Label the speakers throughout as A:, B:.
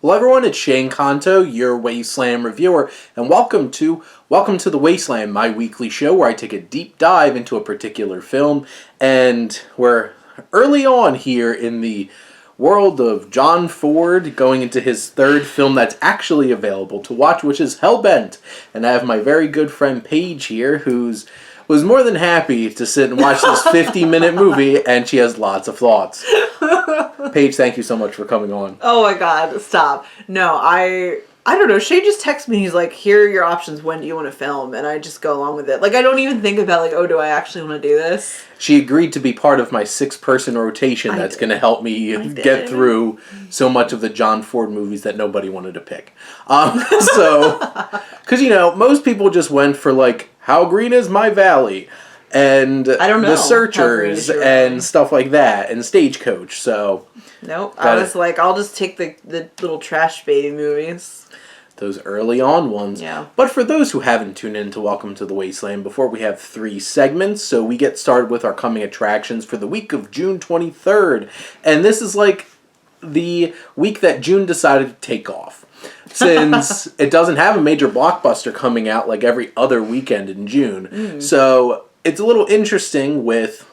A: Hello everyone, it's Shane Kanto, your Wasteland Reviewer, and welcome to The Wasteland, my weekly show where I take a deep dive into a particular film, and we're early on here in the world of John Ford going into his third film that's actually available to watch, which is Hellbent. And I have my very good friend Paige here, was more than happy to sit and watch this 50-minute movie, and she has lots of thoughts. Paige, thank you so much for coming on.
B: Oh my god, stop. No, I don't know. Shane just texts me. He's like, here are your options. When do you want to film? And I just go along with it. Like, I don't even think about, like, oh, do I actually want to do this?
A: She agreed to be part of my 6-person rotation that's going to help me get through so much of the John Ford movies that nobody wanted to pick. Because, most people just went for, like, How Green Is My Valley? And
B: I don't know.
A: The Searchers and stuff like that, and Stagecoach, so...
B: Nope, I was like, I'll just take the little trash baby movies.
A: Those early on ones.
B: Yeah.
A: But for those who haven't tuned in to Welcome to the Wasteland before, we have 3 segments, so we get started with our coming attractions for the week of June 23rd. And this is like the week that June decided to take off. Since it doesn't have a major blockbuster coming out like every other weekend in June. So it's a little interesting with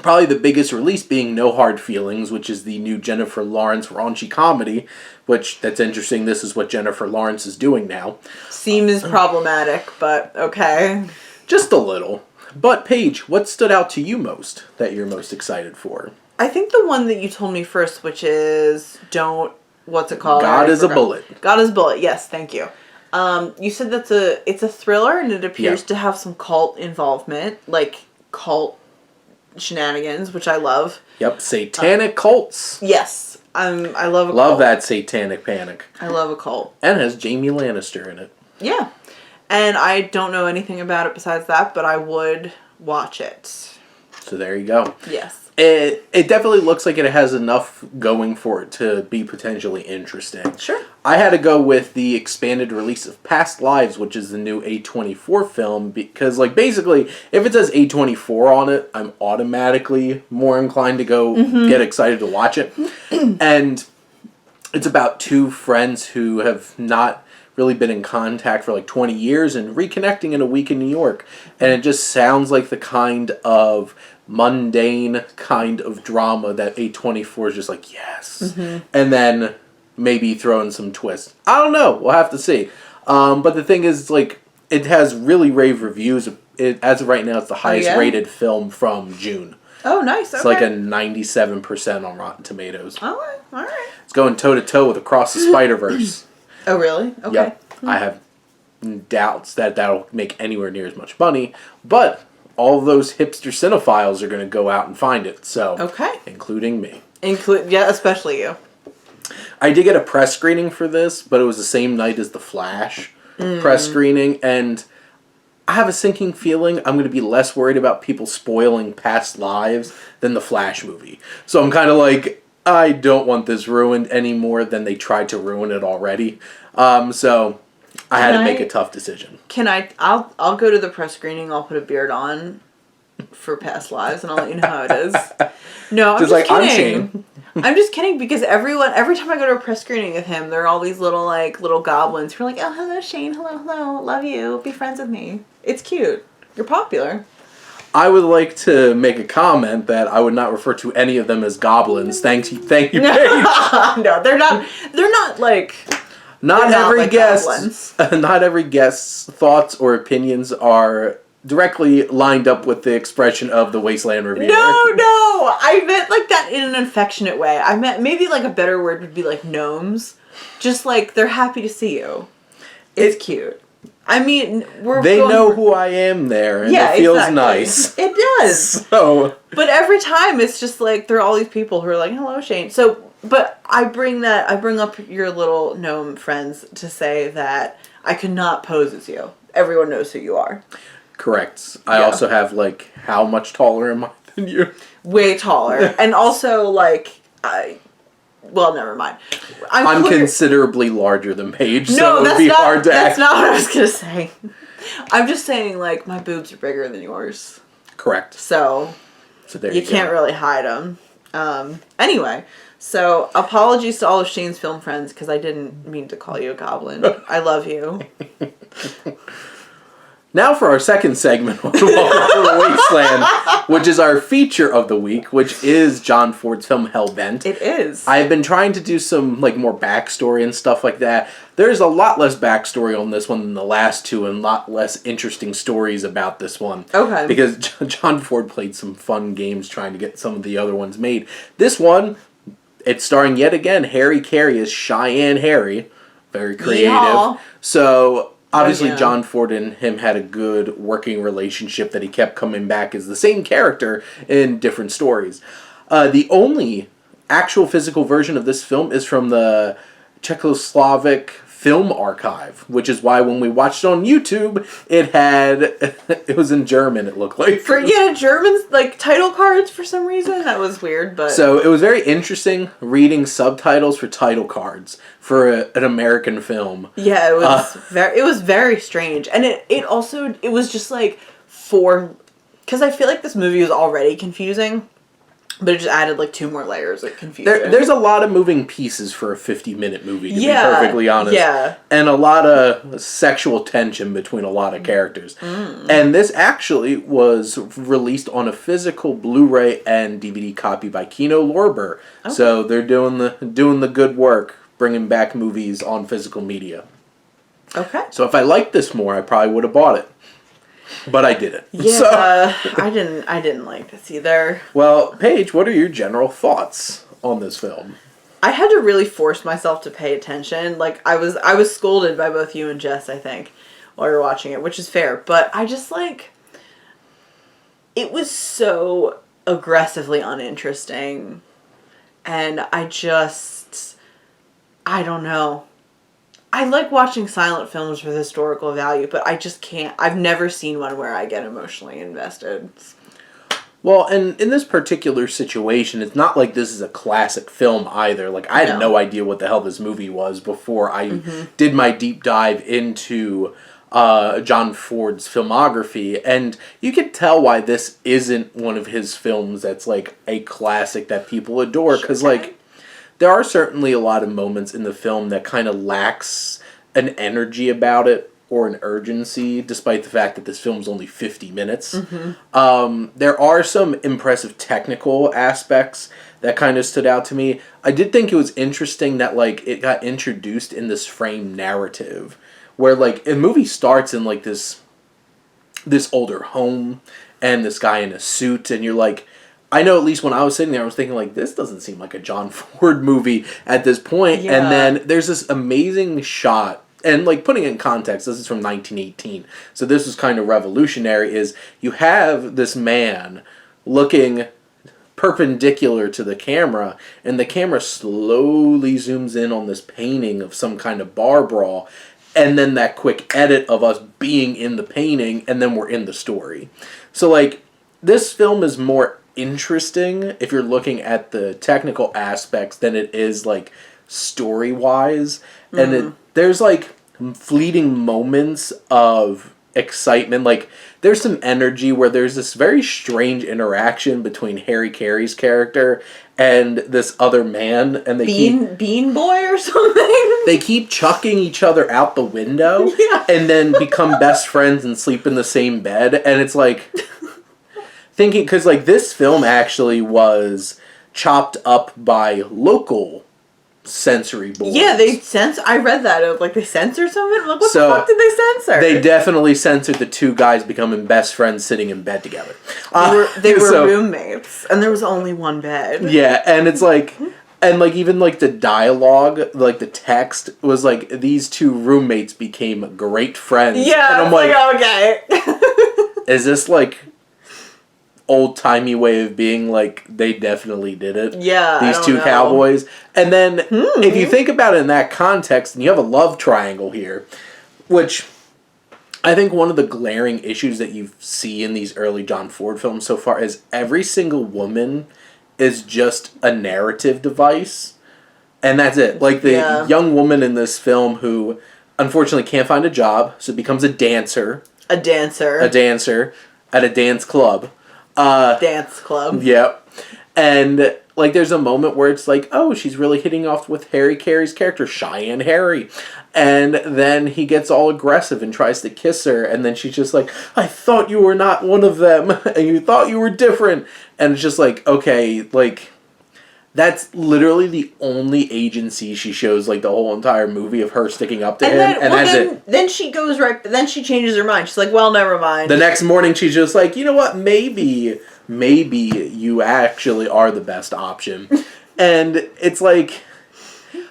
A: probably the biggest release being No Hard Feelings, which is the new Jennifer Lawrence raunchy comedy, which, that's interesting, this is what Jennifer Lawrence is doing now.
B: Seems problematic, but okay.
A: Just a little. But Paige, what stood out to you most that you're most excited for?
B: I think the one that you told me first, which is what's it called?
A: God is a Bullet.
B: God is a Bullet, yes, thank you. You said it's a thriller and it appears to have some cult involvement, like cult shenanigans, which I love.
A: Yep, satanic cults.
B: Yes, I love a cult.
A: Love that satanic panic.
B: I love a cult.
A: And it has Jamie Lannister in it.
B: Yeah, and I don't know anything about it besides that, but I would watch it.
A: So there you go.
B: Yes.
A: It definitely looks like it has enough going for it to be potentially interesting.
B: Sure.
A: I had to go with the expanded release of Past Lives, which is the new A24 film, because, like, basically, if it says A24 on it, I'm automatically more inclined to go get excited to watch it. And it's about 2 friends who have not really been in contact for like 20 years and reconnecting in a week in New York. And it just sounds like the kind of mundane kind of drama that A24 is just like, yes. And then maybe throw in some twists. I don't know. We'll have to see. But the thing is, like, it has really rave reviews. As of right now, it's the highest rated film from June.
B: Oh, nice.
A: It's like a 97% on Rotten Tomatoes.
B: Oh, all right.
A: It's going toe-to-toe with Across the Spider-Verse.
B: Oh, really? Okay.
A: Yep. I have doubts that that'll make anywhere near as much money, but all of those hipster cinephiles are going to go out and find it, so...
B: Okay.
A: Including me.
B: Yeah, especially you.
A: I did get a press screening for this, but it was the same night as The Flash press screening, and I have a sinking feeling I'm going to be less worried about people spoiling Past Lives than the Flash movie. So I'm kind of like, I don't want this ruined any more than they tried to ruin it already. So I had to make a tough decision.
B: I'll go to the press screening, I'll put a beard on for Past Lives, and I'll let you know how it is. No, I'm just kidding.
A: I'm Shane.
B: I'm just kidding, because every time I go to a press screening with him, there are all these little goblins who are like, oh, hello, Shane, hello, love you, be friends with me. It's cute. You're popular.
A: I would like to make a comment that I would not refer to any of them as goblins. Thank you, Paige.
B: No, they're not like...
A: Not every
B: like
A: guest's thoughts or opinions are directly lined up with the expression of the Wasteland Reviewer.
B: No, I meant like that in an affectionate way. I meant maybe like a better word would be like gnomes. Just like they're happy to see you. It's cute. I mean,
A: they know who I am there, and it feels nice.
B: It does.
A: So,
B: but every time it's just like there are all these people who are like, "Hello, Shane." So, but I bring up your little gnome friends to say that I could not pose as you. Everyone knows who you are.
A: Correct. I also have, like, how much taller am I than you?
B: Way taller, and also like well, never mind.
A: I'm considerably larger than Paige, so
B: no,
A: it would be hard to
B: that's not what I was going to say. I'm just saying, like, my boobs are bigger than yours.
A: Correct.
B: So
A: there
B: you can't really hide them. Anyway, So, apologies to all of Shane's film friends, because I didn't mean to call you a goblin. I love you.
A: Now for our second segment of Welcome to the Wasteland, which is our feature of the week, which is John Ford's film Hellbent.
B: It is.
A: I've been trying to do some more backstory and stuff like that. There's a lot less backstory on this one than the last two, and a lot less interesting stories about this one.
B: Okay.
A: Because John Ford played some fun games trying to get some of the other ones made. This one, it's starring yet again Harry Carey as Cheyenne Harry. Very creative.
B: Yeehaw.
A: So obviously,
B: yeah.
A: John Ford and him had a good working relationship that he kept coming back as the same character in different stories. The only actual physical version of this film is from the Czechoslovak Film Archive, which is why when we watched it on YouTube, it was in German, it looked like.
B: Germans, title cards for some reason. That was weird, but...
A: So it was very interesting reading subtitles for title cards for an American film.
B: Yeah, it was very strange. And it was just because I feel like this movie was already confusing, but it just added 2 more layers of confusion.
A: There's a lot of moving pieces for a 50-minute movie, to be perfectly honest.
B: Yeah.
A: And a lot of sexual tension between a lot of characters. Mm. And this actually was released on a physical Blu-ray and DVD copy by Kino Lorber. Okay. So they're doing the good work, bringing back movies on physical media.
B: Okay.
A: So if I liked this more, I probably would have bought it. But I didn't.
B: Yeah,
A: So.
B: I didn't like this either.
A: Well, Paige, what are your general thoughts on this film?
B: I had to really force myself to pay attention. I was scolded by both you and Jess, I think, while we were watching it, which is fair. But I just it was so aggressively uninteresting. And I don't know. I like watching silent films with historical value, but I just can't. I've never seen one where I get emotionally invested.
A: Well, and in this particular situation, it's not like this is a classic film either. I had no idea what the hell this movie was before I did my deep dive into John Ford's filmography, and you can tell why this isn't one of his films that's a classic that people adore, because there are certainly a lot of moments in the film that kind of lacks an energy about it or an urgency, despite the fact that this film's only 50 minutes. Mm-hmm. There are some impressive technical aspects that kind of stood out to me. I did think it was interesting that it got introduced in this frame narrative, where a movie starts in this older home and this guy in a suit, and you're I know at least when I was sitting there, I was thinking this doesn't seem like a John Ford movie at this point. Yeah. And then there's this amazing shot, and putting it in context, this is from 1918, so this was kind of revolutionary, is you have this man looking perpendicular to the camera, and the camera slowly zooms in on this painting of some kind of bar brawl, and then that quick edit of us being in the painting, and then we're in the story. So this film is more interesting if you're looking at the technical aspects than it is story wise. And there's fleeting moments of excitement. There's some energy where there's this very strange interaction between Harry Carey's character and this other man, and
B: Bean Boy or something.
A: They keep chucking each other out the window, and then become best friends and sleep in the same bed, and it's thinking, because this film actually was chopped up by local sensory boards.
B: Yeah, I read that. They censored something? What the fuck did they censor?
A: They definitely censored the two guys becoming best friends sitting in bed together.
B: They were roommates, and there was only one bed.
A: Yeah, and it's and even the dialogue, the text was these two roommates became great friends.
B: Yeah,
A: and I'm
B: okay.
A: Is this old-timey way of being they definitely did it?
B: Yeah,
A: these two cowboys. And then if you think about it in that context, and you have a love triangle here, which I think one of the glaring issues that you see in these early John Ford films so far is every single woman is just a narrative device, and that's it. The young woman in this film who unfortunately can't find a job, so becomes a dancer at a dance club.
B: Dance club.
A: Yep. And like, there's a moment where it's like, oh, she's really hitting off with Harry Carey's character, Cheyenne Harry. And then he gets all aggressive and tries to kiss her. And then she's just like, I thought you were not one of them. And you thought you were different. And it's just like, okay, like, that's literally the only agency she shows, like, the whole entire movie of her sticking up to him. And that's it.
B: Then she goes then she changes her mind. She's like, well, never mind.
A: The next morning, she's just like, you know what, maybe you actually are the best option. And it's like,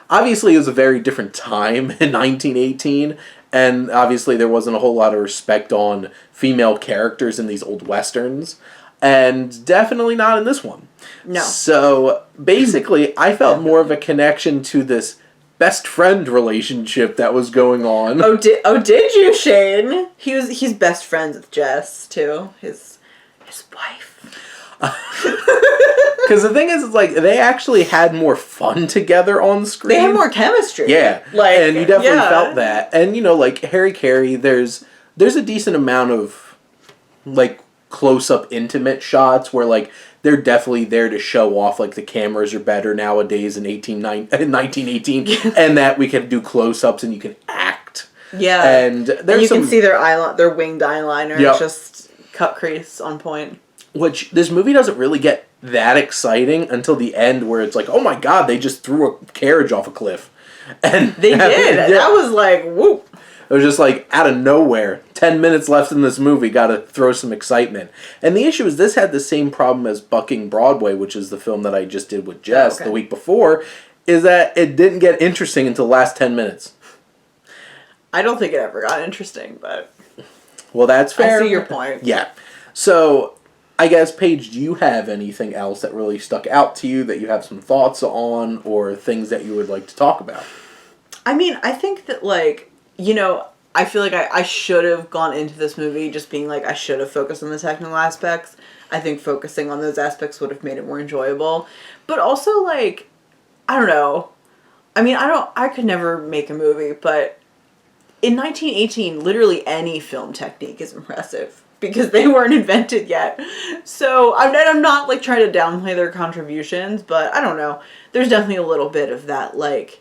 A: obviously it was a very different time in 1918, and obviously there wasn't a whole lot of respect on female characters in these old westerns, and definitely not in this one.
B: No.
A: So basically, I felt more of a connection to this best friend relationship that was going on.
B: Oh, did you, Shane? He's best friends with Jess too. His wife.
A: Because the thing is, it's like, they actually had more fun together on screen.
B: They had more chemistry.
A: Yeah. Like, and you definitely felt that. And, you know, like, Harry Carey, there's a decent amount of, like, close-up intimate shots where, like, they're definitely there to show off, like, the cameras are better nowadays in 1918, and that we can do close-ups and you can act.
B: Yeah.
A: And you
B: can see their winged eyeliner. Yep. It's just cut crease on point.
A: Which, this movie doesn't really get that exciting until the end, where it's like, oh my god, they just threw a carriage off a cliff. And
B: they did. Yeah. That was like, whoop.
A: It was just like, out of nowhere. 10 minutes left in this movie, gotta throw some excitement. And the issue is, this had the same problem as Bucking Broadway, which is the film that I just did with Jess the week before, is that it didn't get interesting until the last 10 minutes.
B: I don't think it ever got interesting, but...
A: Well, that's fair.
B: I see your point.
A: Yeah. So... I guess, Paige, do you have anything else that really stuck out to you that you have some thoughts on, or things that you would like to talk about?
B: I mean, I think that, like, you know, I feel like I should have gone into this movie just being like, I should have focused on the technical aspects. I think focusing on those aspects would have made it more enjoyable. But also, like, I don't know. I mean, I could never make a movie, but in 1918, literally any film technique is impressive. Because they weren't invented yet. So, I'm not, like, trying to downplay their contributions, but I don't know. There's definitely a little bit of that, like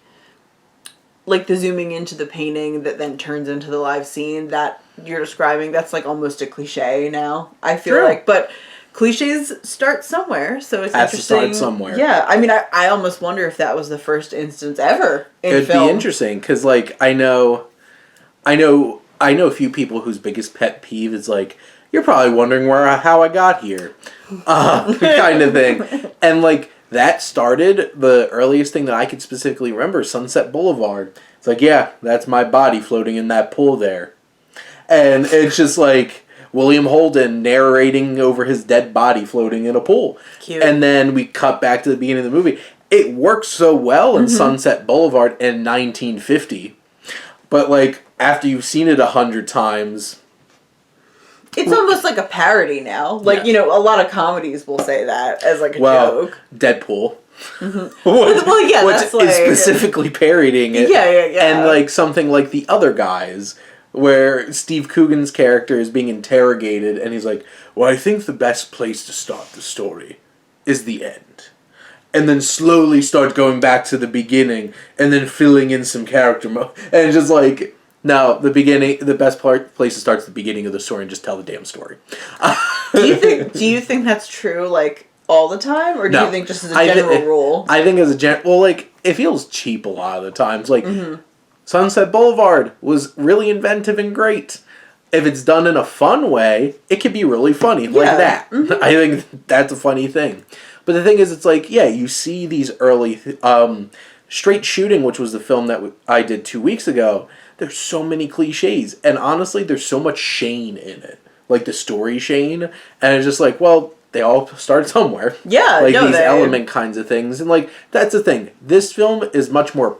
B: the zooming into the painting that then turns into the live scene that you're describing. That's, like, almost a cliche now, I feel like. But cliches start somewhere, so it's interesting.
A: Has to start somewhere.
B: Yeah, I mean, I almost wonder if that was the first instance ever in film.
A: It'd be interesting, because, like, I know a few people whose biggest pet peeve is, like, you're probably wondering how I got here. Kind of thing. And, like, that started, the earliest thing that I could specifically remember, Sunset Boulevard. It's like, yeah, that's my body floating in that pool there. And it's just, like, William Holden narrating over his dead body floating in a pool.
B: Cute.
A: And then we cut back to the beginning of the movie. It works so well in Sunset Boulevard in 1950. But, like, after you've seen it 100 times...
B: It's almost like a parody now. Like, you know, a lot of comedies will say that as, like, a joke.
A: Deadpool.
B: Mm-hmm. Well, yeah, that's like...
A: is specifically parodying it.
B: Yeah.
A: And, like, something like The Other Guys, where Steve Coogan's character is being interrogated, and he's like, well, I think the best place to start the story is the end. And then slowly start going back to the beginning, and then filling in some character mode. And it's just like... No, the best place to start is the beginning of the story and just tell the damn story.
B: Do you think that's true, like, all the time? Or do you think just as a general rule?
A: I think as a well, like, it feels cheap a lot of the times. Like, Sunset Boulevard was really inventive and great. If it's done in a fun way, it can be really funny, like that. I think that's a funny thing. But the thing is, it's like, yeah, you see these early... Straight Shooting, which was the film that I did 2 weeks ago... There's so many cliches, and honestly, there's so much Shane in it. Like, the story Shane, and it's just like, well, they all start somewhere.
B: Yeah,
A: like, these element kinds of things, and, like, that's the thing. This film is much more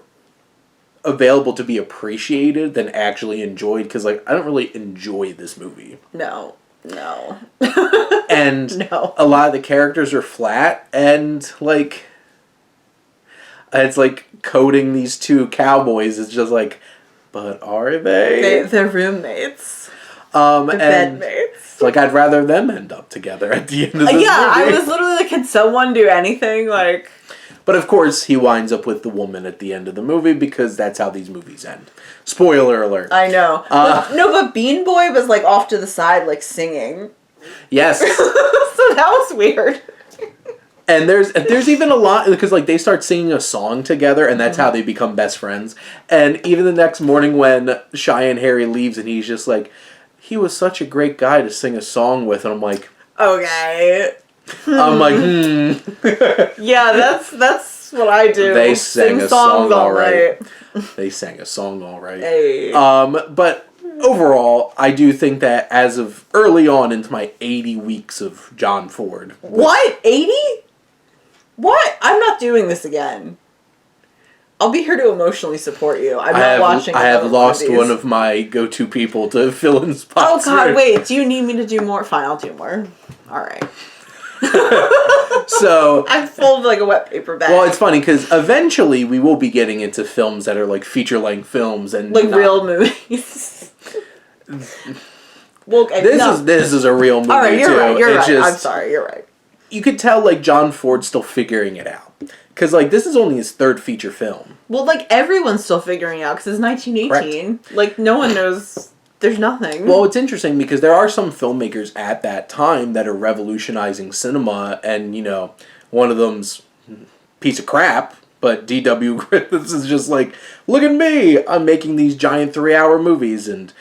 A: available to be appreciated than actually enjoyed, because, like, I don't really enjoy this movie.
B: No.
A: And a lot of the characters are flat, and, like, it's like coding these two cowboys is just like... But are they?
B: They're roommates. The
A: and
B: bedmates.
A: like I'd rather them end up together at the end of this movie.
B: I was literally like, can someone do anything? Like,
A: but of course, he winds up with the woman at the end of the movie because that's how these movies end. Spoiler alert.
B: I know. But Bean Boy was like off to the side, like singing.
A: Yes.
B: So that was weird.
A: And there's even a lot because like they start singing a song together, and that's how they become best friends. And even the next morning when Cheyenne Harry leaves, and he's just like, he was such a great guy to sing a song with, and I'm like,
B: okay.
A: I'm like,
B: Yeah, that's what I do.
A: They sang a
B: songs
A: song all right.
B: night.
A: They sang a song all right.
B: Hey.
A: But overall, I do think that as of early on into my 80 weeks of John Ford.
B: What? 80? What? I'm not doing this again. I'll be here to emotionally support you. I'm not watching.
A: I have lost
B: movies.
A: one of my go-to people to fill in spots.
B: Oh God! Wait. Do you need me to do more? Fine, I'll do more. All right.
A: So
B: I folded like a wet paper bag.
A: Well, it's funny because eventually we will be getting into films that are like feature-length films and
B: like real movies. Well,
A: this is a real movie.
B: All right, you're
A: too.
B: right. You're right.
A: Just,
B: I'm sorry. You're right.
A: You could tell like John Ford's still figuring it out because like this is only his third feature film.
B: Well, like everyone's still figuring it out because it's 1918. Correct. Like no one knows. There's nothing.
A: Well, it's interesting because there are some filmmakers at that time that are revolutionizing cinema, and you know, one of them's piece of crap. But D.W. Griffiths is just like, look at me! I'm making these giant 3-hour movies and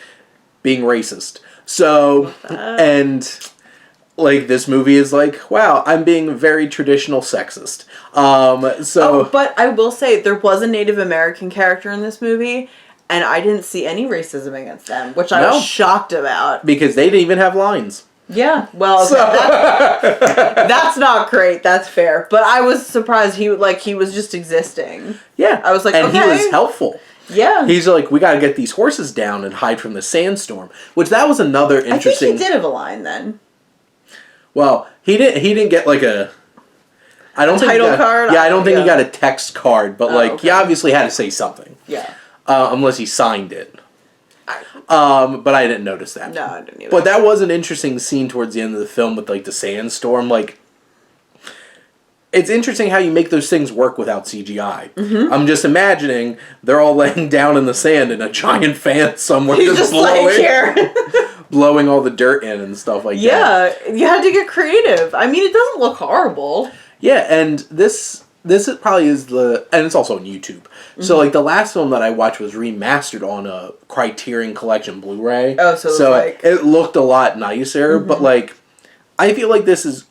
A: being racist. So, and like this movie is like, wow, I'm being very traditional sexist.
B: But I will say there was a Native American character in this movie, and I didn't see any racism against them, which I was shocked about
A: because they didn't even have lines.
B: Yeah, well, that's not great. That's fair, but I was surprised he was just existing.
A: Yeah,
B: I was like,
A: and he was helpful.
B: Yeah.
A: He's like, we got to get these horses down and hide from the sandstorm, which that was another interesting...
B: I think he did have a line then.
A: Well, he didn't get like a... I don't think
B: title card?
A: Yeah, I don't think he got a text card, but he obviously had to say something.
B: Yeah.
A: Unless he signed it. But I didn't notice that.
B: No, I didn't either.
A: But that was an interesting scene towards the end of the film with like the sandstorm. Like, it's interesting how you make those things work without CGI. Mm-hmm. I'm just imagining they're all laying down in the sand and a giant fan somewhere just blowing, blowing all the dirt in and stuff like that.
B: Yeah, you had to get creative. I mean, it doesn't look horrible.
A: Yeah, and this probably is and it's also on YouTube. Mm-hmm. So like the last film that I watched was remastered on a Criterion Collection Blu-ray.
B: Oh, so
A: it looked a lot nicer, mm-hmm. But like I feel like this is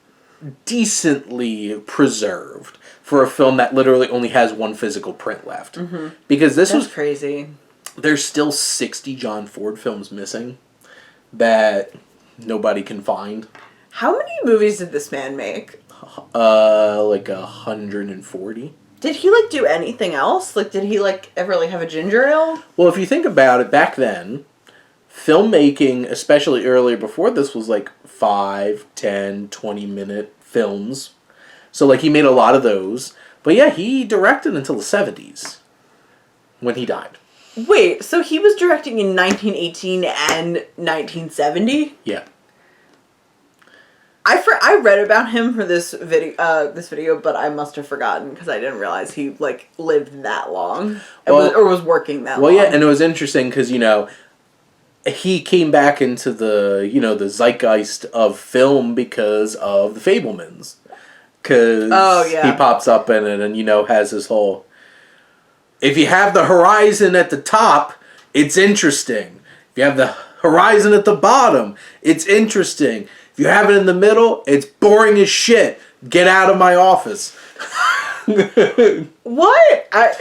A: decently preserved for a film that literally only has one physical print left. Mm-hmm. Because this was
B: crazy. There's
A: still 60 John Ford films missing that nobody can find.
B: How many movies did this man make?
A: Like 140.
B: Did he like do anything else? Like, did he like ever like have a ginger ale?
A: Well, if you think about it, back then, filmmaking, especially earlier before this, was like 5, 10, 20-minute films. So like he made a lot of those. But yeah, he directed until the 70s when he died.
B: Wait, so he was directing in 1918 and 1970?
A: Yeah.
B: I read about him for this video, but I must have forgotten because I didn't realize he like lived that long or was working that long.
A: Well, yeah, and it was interesting because he came back into the the zeitgeist of film because of The Fabelmans, because he pops up in it and has his whole. If you have the horizon at the top, it's interesting. If you have the horizon at the bottom, it's interesting. If you have it in the middle, it's boring as shit. Get out of my office.
B: What? I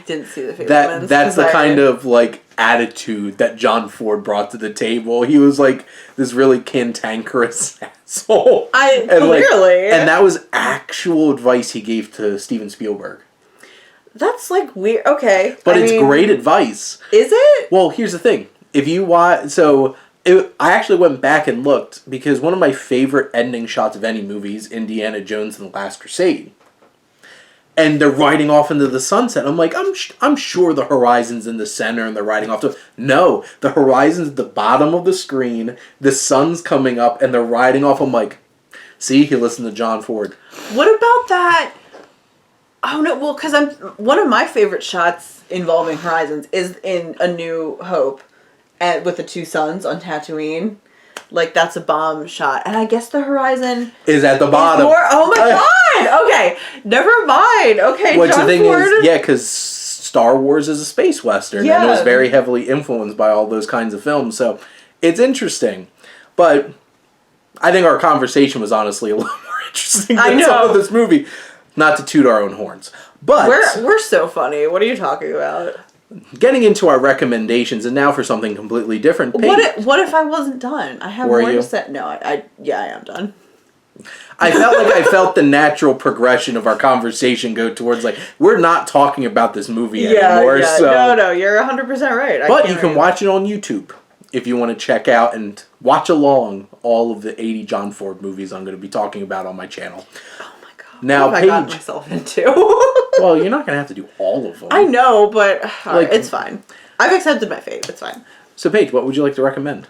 B: didn't see The Fabelmans.
A: That's the kind of like attitude that John Ford brought to the table. He was like this really cantankerous asshole.
B: Clearly.
A: And that was actual advice he gave to Steven Spielberg.
B: That's like weird. Okay.
A: But it's great advice.
B: Is it?
A: Well, here's the thing. If you watch... I actually went back and looked because one of my favorite ending shots of any movie is Indiana Jones and the Last Crusade. and they're riding off into the sunset. I'm like, I'm sure the horizon's in the center and they're riding off to... No, the horizon's at the bottom of the screen, the sun's coming up, and they're riding off. I'm like, see, he listened to John Ford.
B: What about that? Oh no, well, because one of my favorite shots involving horizons is in A New Hope, with the two suns on Tatooine. Like, that's a bomb shot. And I guess the horizon...
A: is at the bottom.
B: Oh my god! Okay, never mind. Okay,
A: which
B: John
A: the thing
B: Ford...
A: is, yeah, because Star Wars is a space western, and it was very heavily influenced by all those kinds of films, so it's interesting. But I think our conversation was honestly a little more interesting than some of this movie. Not to toot our own horns. But...
B: We're so funny. What are you talking about?
A: Getting into our recommendations, and now for something completely different. Paige,
B: what if I wasn't done? I have more to say. No, I am done.
A: I felt the natural progression of our conversation go towards, like, we're not talking about this movie anymore.
B: Yeah.
A: So.
B: No, you're 100% right.
A: But you can watch it on YouTube if you want to check out and watch along all of the 80 John Ford movies I'm going to be talking about on my channel. Now,
B: what have I got myself into?
A: Well, you're not going to have to do all of them.
B: I know, but it's fine. I've accepted my fate. It's fine.
A: So, Paige, what would you like to recommend?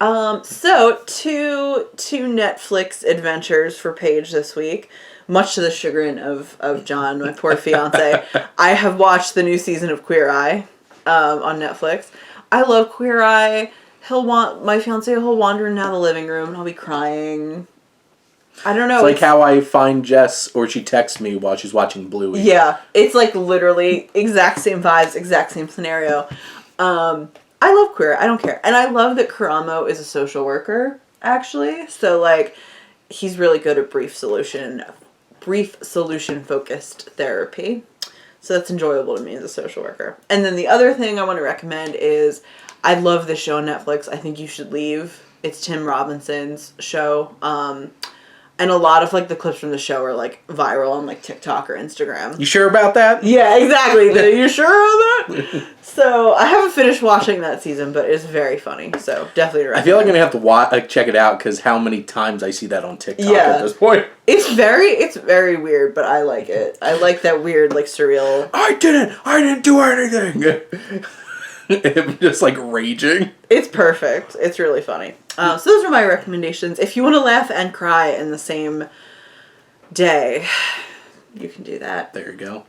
B: So two Netflix adventures for Paige this week. Much to the chagrin of John, my poor fiance. I have watched the new season of Queer Eye on Netflix. I love Queer Eye. My fiance will wander into the living room and I'll be crying. I don't know.
A: It's like how I find Jess, or she texts me while she's watching Bluey.
B: Yeah, it's like literally exact same vibes, exact same scenario. I love Queer. I don't care. And I love that Karamo is a social worker, actually. So, like, he's really good at brief solution focused therapy. So that's enjoyable to me as a social worker. And then the other thing I want to recommend is, I love this show on Netflix, I Think You Should Leave. It's Tim Robinson's show. And a lot of, like, the clips from the show are, like, viral on, like, TikTok or Instagram.
A: You sure about that?
B: Yeah, exactly. You sure on that? So, I haven't finished watching that season, but it's very funny. So, definitely recommend.
A: I feel like I'm going to have to check it out, because how many times I see that on TikTok at this point.
B: It's very weird, but I like it. I like that weird, like, surreal...
A: I didn't do anything! Just, like, raging.
B: It's perfect. It's really funny. So those are my recommendations. If you want to laugh and cry in the same day, you can do that.
A: There you go.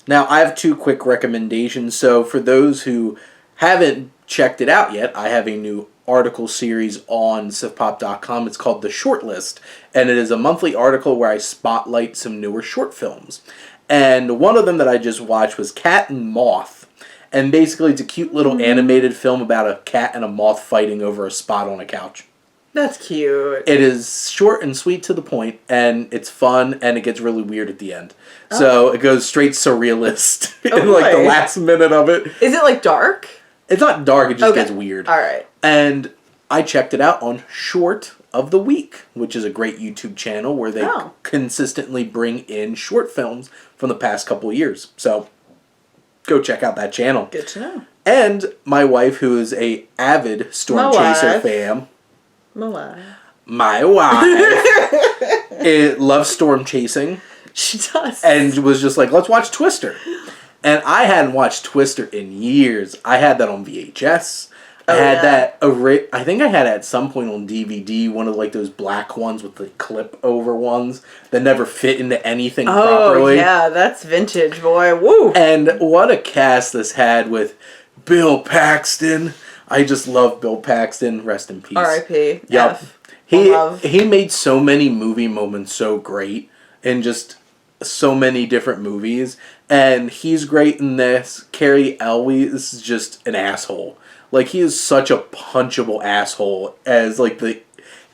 A: Now, I have two quick recommendations. So for those who haven't checked it out yet, I have a new article series on sifpop.com. It's called The Shortlist, and it is a monthly article where I spotlight some newer short films. And one of them that I just watched was Cat and Moth. And basically, it's a cute little animated film about a cat and a moth fighting over a spot on a couch.
B: That's cute.
A: It is short and sweet to the point, and it's fun, and it gets really weird at the end. Oh. So it goes straight surrealist in, like, the last minute of it.
B: Is it, like, dark?
A: It's not dark, it just gets weird.
B: All right.
A: And I checked it out on Short of the Week, which is a great YouTube channel where they consistently bring in short films from the past couple of years. So... go check out that channel.
B: Good to know.
A: And my wife, who is a avid Storm Chaser fan. My wife. It loves storm chasing.
B: She does.
A: And was just like, let's watch Twister. And I hadn't watched Twister in years. I had that on VHS. I had that. I think I had it at some point on DVD. One of, like, those black ones with the clip over ones that never fit into anything properly.
B: Oh yeah, that's vintage, boy. Woo!
A: And what a cast this had with Bill Paxton. I just love Bill Paxton. Rest in peace.
B: R.I.P.
A: Yep. He made so many movie moments so great in just so many different movies. And he's great in this. Carrie Elwes is just an asshole. Like, he is such a punchable asshole as, like, the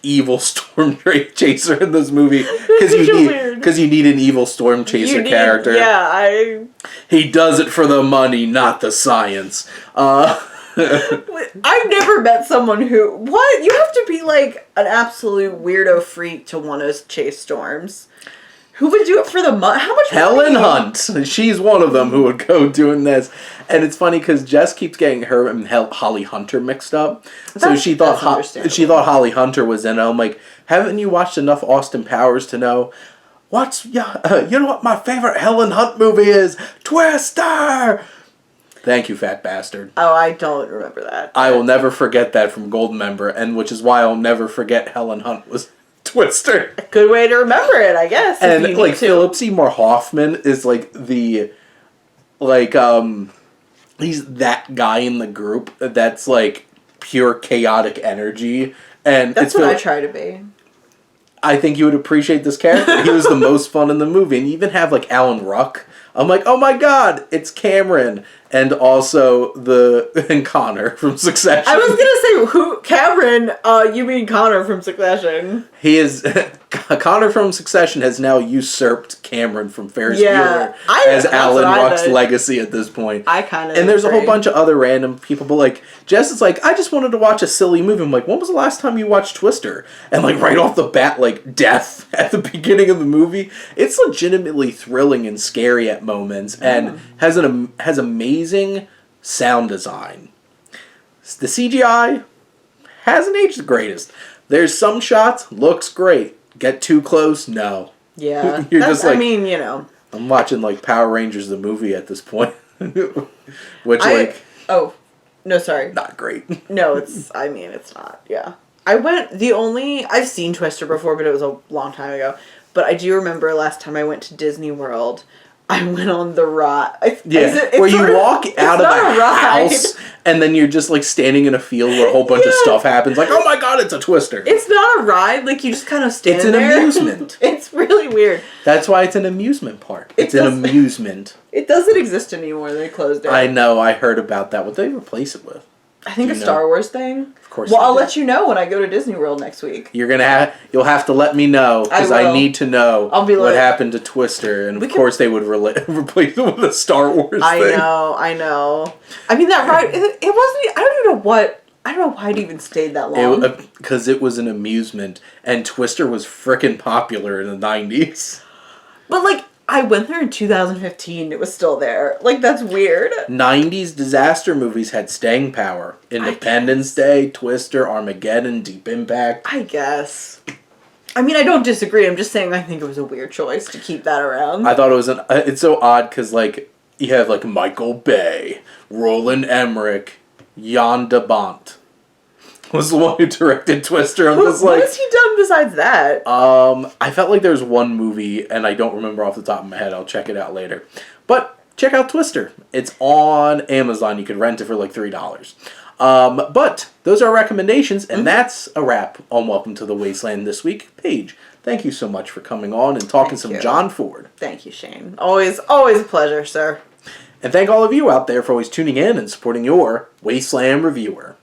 A: evil storm chaser in this movie. Because you need an evil storm chaser character.
B: Yeah,
A: He does it for the money, not the science.
B: I've never met someone who... What? You have to be, like, an absolute weirdo freak to want to chase storms. Who would do it for the money? How much
A: Helen
B: money?
A: Hunt. She's one of them who would go doing this. And it's funny because Jess keeps getting her and Holly Hunter mixed up. So she thought Holly Hunter was in it. I'm like, haven't you watched enough Austin Powers to know you know what my favorite Helen Hunt movie is? Twister! Thank you, fat bastard.
B: Oh, I don't remember that.
A: I will never forget that from Goldmember, and which is why I'll never forget Helen Hunt was Twister.
B: A good way to remember it, I guess.
A: And, like, Philip Seymour Hoffman is, like, he's that guy in the group that's, like, pure chaotic energy. And
B: that's what I try to be.
A: I think you would appreciate this character. He was the most fun in the movie. And you even have, like, Alan Ruck. I'm like, oh my god, it's Cameron. And also and Connor from Succession.
B: I was gonna say, who? Cameron, you mean Connor from Succession.
A: He is... Connor from Succession has now usurped Cameron from Ferris Bueller as Alan Ruck's legacy at this point.
B: I kind of
A: And there's a whole bunch of other random people, but like, Jess is like, I just wanted to watch a silly movie. I'm like, when was the last time you watched Twister? And like, right off the bat, like, death at the beginning of the movie. It's legitimately thrilling and scary at moments, and has amazing sound design. The CGI hasn't aged the greatest. There's some shots, looks great. Get too close? No.
B: Yeah.
A: You're just like,
B: I mean, you know.
A: I'm watching like Power Rangers the movie at this point.
B: Oh, no, sorry.
A: Not great.
B: No, it's not. Yeah. I've seen Twister before, but it was a long time ago. But I do remember last time I went to Disney World, I went on the ride.
A: Where you walk out of the house and then you're just like standing in a field where a whole bunch of stuff happens. Like, oh my god, it's a Twister.
B: It's not a ride. Like, you just kind of stand there.
A: It's an amusement.
B: It's really weird.
A: That's why it's an amusement park. It's an amusement.
B: It doesn't exist anymore. They closed it.
A: I know. I heard about that. What did they replace it with?
B: I think a Star Wars thing.
A: Of course.
B: Well, I'll let you know when I go to Disney World next week.
A: You'll have to let me know, because I need to know what happened to Twister, and of course they would replace it with a Star Wars thing.
B: I know. I mean, that ride, it wasn't, I don't know why it even stayed that long.
A: Because it was an amusement, and Twister was frickin' popular in the 90s.
B: But like, I went there in 2015. It was still there. Like, that's weird.
A: 90s disaster movies had staying power. Independence Day, Twister, Armageddon, Deep Impact.
B: I guess. I mean, I don't disagree. I'm just saying I think it was a weird choice to keep that around.
A: I thought it was it's so odd because, like, you have, like, Michael Bay, Roland Emmerich, Jan de Bont was the one who directed Twister. What
B: has he done besides that?
A: I felt like there was one movie, and I don't remember off the top of my head. I'll check it out later. But check out Twister. It's on Amazon. You could rent it for like $3. But those are our recommendations, and that's a wrap on Welcome to the Wasteland this week. Paige, thank you so much for coming on and talking some John Ford.
B: Thank you, Shane. Always a pleasure, sir.
A: And thank all of you out there for always tuning in and supporting your Wasteland Reviewer.